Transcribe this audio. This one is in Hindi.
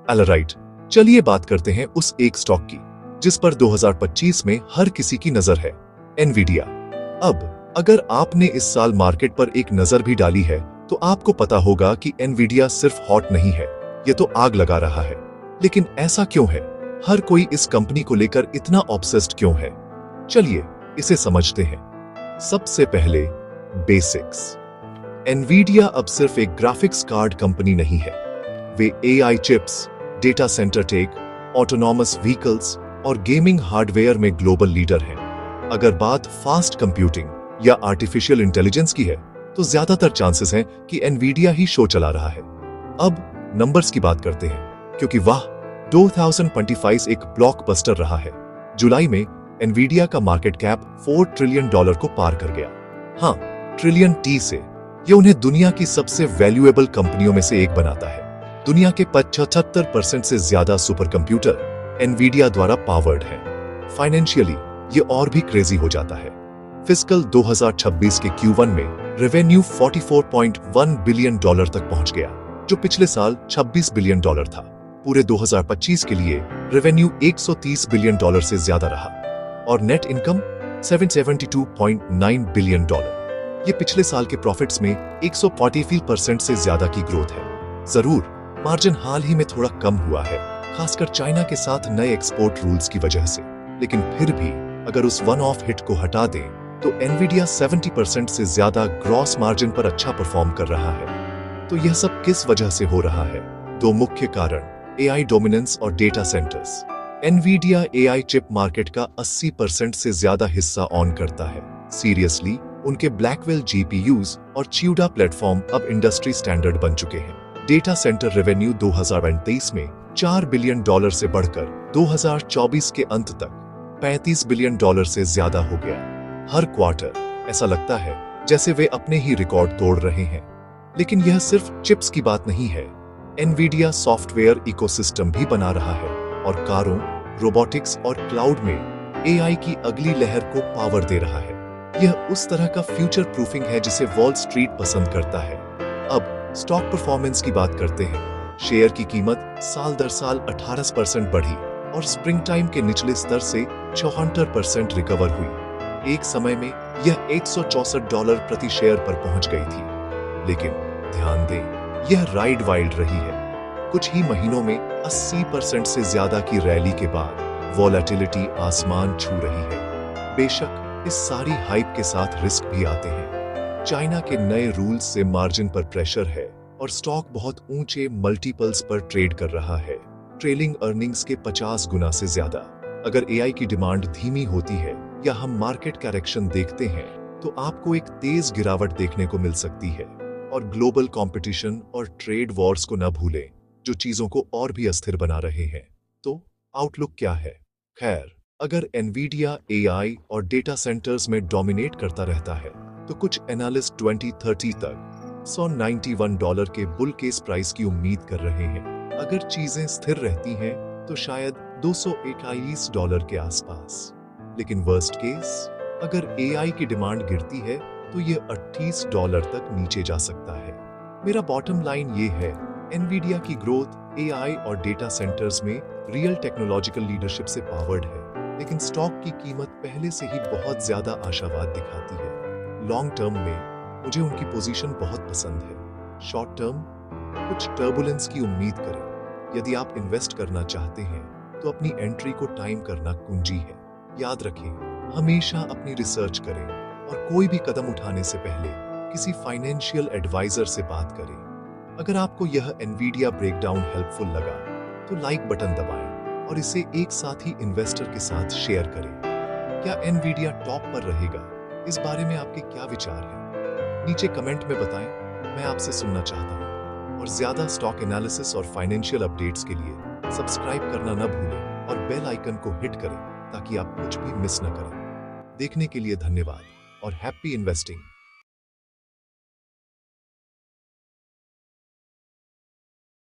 ऑलराइट, चलिए बात करते हैं उस एक स्टॉक की जिस पर 2025 में हर किसी की नजर है, एनवीडिया। अब अगर आपने इस साल मार्केट पर एक नजर भी डाली है तो आपको पता होगा कि एनवीडिया सिर्फ हॉट नहीं है, ये तो आग लगा रहा है। लेकिन ऐसा क्यों है? हर कोई इस कंपनी को लेकर इतना ऑब्सेस्ड क्यों है? चलिए इसे समझते हैं। सबसे पहले बेसिक्स। एनवीडिया अब सिर्फ एक ग्राफिक्स कार्ड कंपनी नहीं है। वे AI chips, data center tech, autonomous vehicles और गेमिंग हार्डवेयर में ग्लोबल लीडर हैं। अगर बात फास्ट कंप्यूटिंग या आर्टिफिशियल इंटेलिजेंस की है तो ज्यादातर चांसेस हैं कि एनवीडिया ही शो चला रहा है। अब नंबर्स की बात करते हैं, क्योंकि वाह, 2025 एक ब्लॉकबस्टर रहा है। जुलाई में एनवीडिया का मार्केट कैप $4 ट्रिलियन को पार कर गया। हाँ, ट्रिलियन टी से। ये उन्हें दुनिया की सबसे वैल्यूएबल कंपनियों में से एक बनाता है। दुनिया के 75% से ज्यादा सुपर कंप्यूटर एनवीडिया द्वारा पावर्ड है। फाइनेंशियली ये और भी क्रेजी हो जाता है। फिस्कल 2026 के Q1 में रेवेन्यू $44.1 बिलियन तक पहुंच गया, जो पिछले साल $26 बिलियन था। पूरे 2025 के लिए रेवेन्यू $130 बिलियन से ज्यादा रहा और नेट इनकम $772.9 बिलियन। ये पिछले साल के प्रॉफिट्स में 140% से ज्यादा की ग्रोथ है। जरूर मार्जिन हाल ही में थोड़ा कम हुआ है, खासकर चाइना के साथ नए एक्सपोर्ट रूल्स की वजह से, लेकिन फिर भी अगर उस वन ऑफ हिट को हटा दें तो एनवीडिया 70% से ज्यादा ग्रॉस मार्जिन पर अच्छा परफॉर्म कर रहा है। तो यह सब किस वजह से हो रहा है? दो मुख्य कारण, एआई डोमिनेंस और data centres. Nvidia AI chip market का 80% से ज्यादा हिस्सा ऑन करता है। सीरियसली, उनके ब्लैकवेल जीपीयूज और च्यूडा प्लेटफॉर्म अब इंडस्ट्री स्टैंडर्ड बन चुके हैं। डेटा सेंटर रेवेन्यू 2023 में $4 बिलियन से बढ़कर 2024 के अंत तक $35 बिलियन से ज्यादा हो गया। हर क्वार्टर ऐसा लगता है जैसे वे अपने ही रिकॉर्ड तोड़ रहे हैं। लेकिन यह सिर्फ चिप्स की बात नहीं है। एनवीडिया सॉफ्टवेयर इकोसिस्टम भी बना रहा है और कारों, रोबोटिक्स और क्लाउड में एआई की अगली लहर को पावर दे रहा है। यह उस तरह का फ्यूचर प्रूफिंग है जिसे वॉल स्ट्रीट पसंद करता है। अब स्टॉक परफॉर्मेंस की बात करते हैं। शेयर की कीमत साल दर साल 18% बढ़ी और स्प्रिंग टाइम के निचले स्तर से 74% रिकवर हुई। एक समय में यह $164 प्रति शेयर पर पहुंच गई थी। लेकिन ध्यान दें, यह राइड वाइल्ड रही है। कुछ ही महीनों में 80% से ज्यादा की रैली के बाद वॉलेटिलिटी आसमान छू रही है। बेशक इस सारी हाइप के साथ रिस्क भी आते हैं। चाइना के नए रूल्स से मार्जिन पर प्रेशर है और स्टॉक बहुत ऊंचे मल्टीपल्स पर ट्रेड कर रहा है, ट्रेलिंग अर्निंग्स के 50 गुना से ज्यादा। अगर एआई की डिमांड धीमी होती है या हम मार्केट करेक्शन देखते हैं तो आपको एक तेज गिरावट देखने को मिल सकती है। और ग्लोबल कंपटीशन और ट्रेड वॉर्स को न भूलें, जो चीजों को और भी अस्थिर बना रहे हैं। तो आउटलुक क्या है? खैर, अगर एनवीडिया एआई और डेटा सेंटर्स में डोमिनेट करता रहता है तो कुछ एनालिस्ट 2030 तक $191 के बुल केस प्राइस की उम्मीद कर रहे हैं। अगर चीजें स्थिर रहती हैं तो शायद $221 के आसपास। लेकिन वर्स्ट केस, अगर एआई की डिमांड गिरती है तो यह $38 तक नीचे जा सकता है। मेरा बॉटम लाइन ये है, एनवीडिया की ग्रोथ एआई और डेटा सेंटर्स में रियल टेक्नोलॉजिकल लीडरशिप से पावर्ड है, लेकिन स्टॉक की कीमत पहले से ही बहुत ज्यादा आशावाद दिखाती है। लॉन्ग टर्म में मुझे उनकी पोजीशन बहुत पसंद है। शॉर्ट टर्म कुछ टर्बुलेंस की उम्मीद करें। यदि आप इन्वेस्ट करना चाहते हैं तो अपनी एंट्री को टाइम करना कुंजी है। याद रखें, हमेशा अपनी रिसर्च करें और कोई भी कदम उठाने से पहले किसी फाइनेंशियल एडवाइजर से बात करें। अगर आपको यह एनवीडिया ब्रेकडाउन हेल्पफुल लगा तो लाइक बटन दबाएं और इसे एक साथी इन्वेस्टर के साथ शेयर करें। क्या एनवीडिया टॉप पर रहेगा? इस बारे में आपके क्या विचार हैं? नीचे कमेंट में बताएं, मैं आपसे सुनना चाहता हूं। और ज्यादा स्टॉक एनालिसिस और फाइनेंशियल अपडेट्स के लिए सब्सक्राइब करना न भूलें और बेल आइकन को हिट करें ताकि आप कुछ भी मिस न करें। देखने के लिए धन्यवाद और हैप्पी इन्वेस्टिंग।